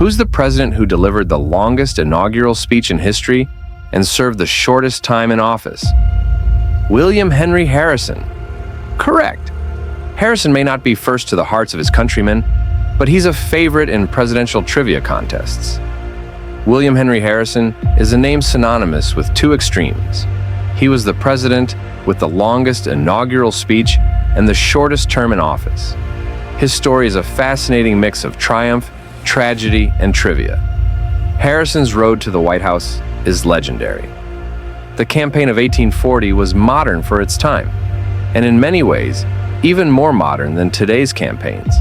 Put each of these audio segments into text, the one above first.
Who's the president who delivered the longest inaugural speech in history and served the shortest time in office? William Henry Harrison. Correct. Harrison may not be first to the hearts of his countrymen, but he's a favorite in presidential trivia contests. William Henry Harrison is a name synonymous with two extremes. He was the president with the longest inaugural speech and the shortest term in office. His story is a fascinating mix of triumph, tragedy, and trivia. Harrison's road to the White House is legendary. The campaign of 1840 was modern for its time, and in many ways, even more modern than today's campaigns.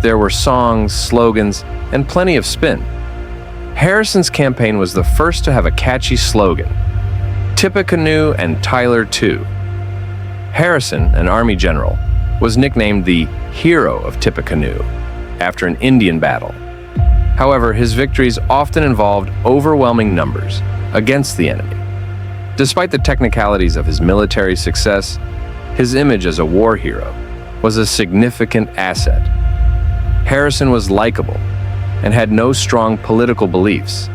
There were songs, slogans, and plenty of spin. Harrison's campaign was the first to have a catchy slogan, Tippecanoe and Tyler too. Harrison, an Army general, was nicknamed the hero of Tippecanoe after an Indian battle. However, his victories often involved overwhelming numbers against the enemy. Despite the technicalities of his military success, his image as a war hero was a significant asset. Harrison was likable and had no strong political beliefs,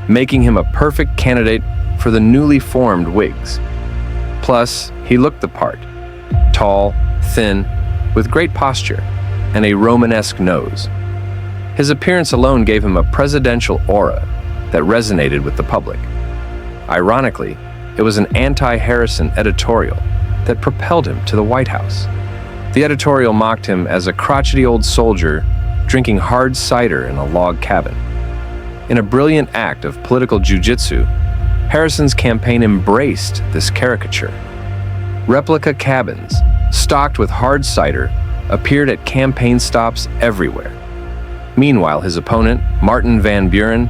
making him a perfect candidate for the newly formed Whigs. Plus, he looked the part, tall, thin, with great posture, and a Romanesque nose. His appearance alone gave him a presidential aura that resonated with the public. Ironically, it was an anti-Harrison editorial that propelled him to the White House. The editorial mocked him as a crotchety old soldier drinking hard cider in a log cabin. In a brilliant act of political jujitsu, Harrison's campaign embraced this caricature. Replica cabins, stocked with hard cider, appeared at campaign stops everywhere. Meanwhile, his opponent, Martin Van Buren,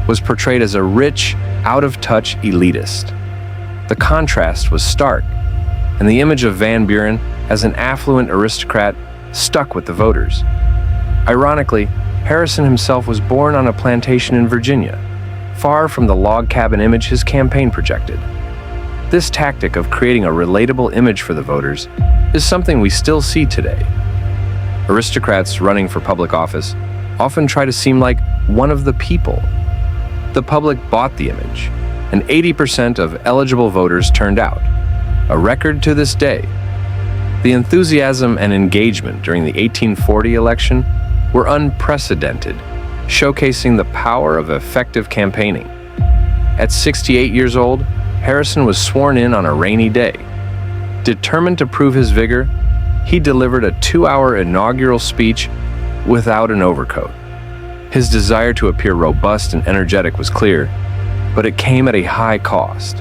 was portrayed as a rich, out-of-touch elitist. The contrast was stark, and the image of Van Buren as an affluent aristocrat stuck with the voters. Ironically, Harrison himself was born on a plantation in Virginia, far from the log cabin image his campaign projected. This tactic of creating a relatable image for the voters is something we still see today. Aristocrats running for public office often try to seem like one of the people. The public bought the image, and 80% of eligible voters turned out, a record to this day. The enthusiasm and engagement during the 1840 election were unprecedented, showcasing the power of effective campaigning. At 68 years old, Harrison was sworn in on a rainy day. Determined to prove his vigor, he delivered a 2-hour inaugural speech without an overcoat. His desire to appear robust and energetic was clear, but it came at a high cost.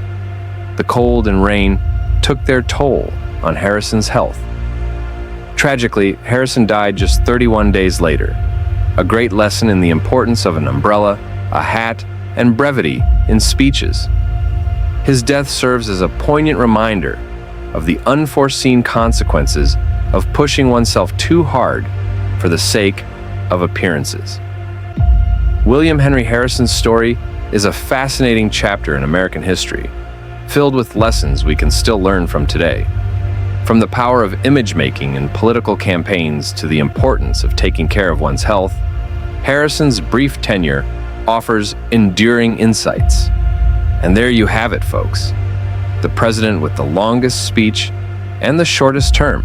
The cold and rain took their toll on Harrison's health. Tragically, Harrison died just 31 days later, a great lesson in the importance of an umbrella, a hat, and brevity in speeches. His death serves as a poignant reminder of the unforeseen consequences of pushing oneself too hard for the sake of appearances. William Henry Harrison's story is a fascinating chapter in American history, filled with lessons we can still learn from today. From the power of image-making in political campaigns to the importance of taking care of one's health, Harrison's brief tenure offers enduring insights. And there you have it, folks. The president with the longest speech and the shortest term.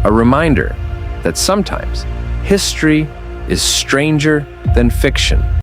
A reminder that sometimes history is stranger than fiction.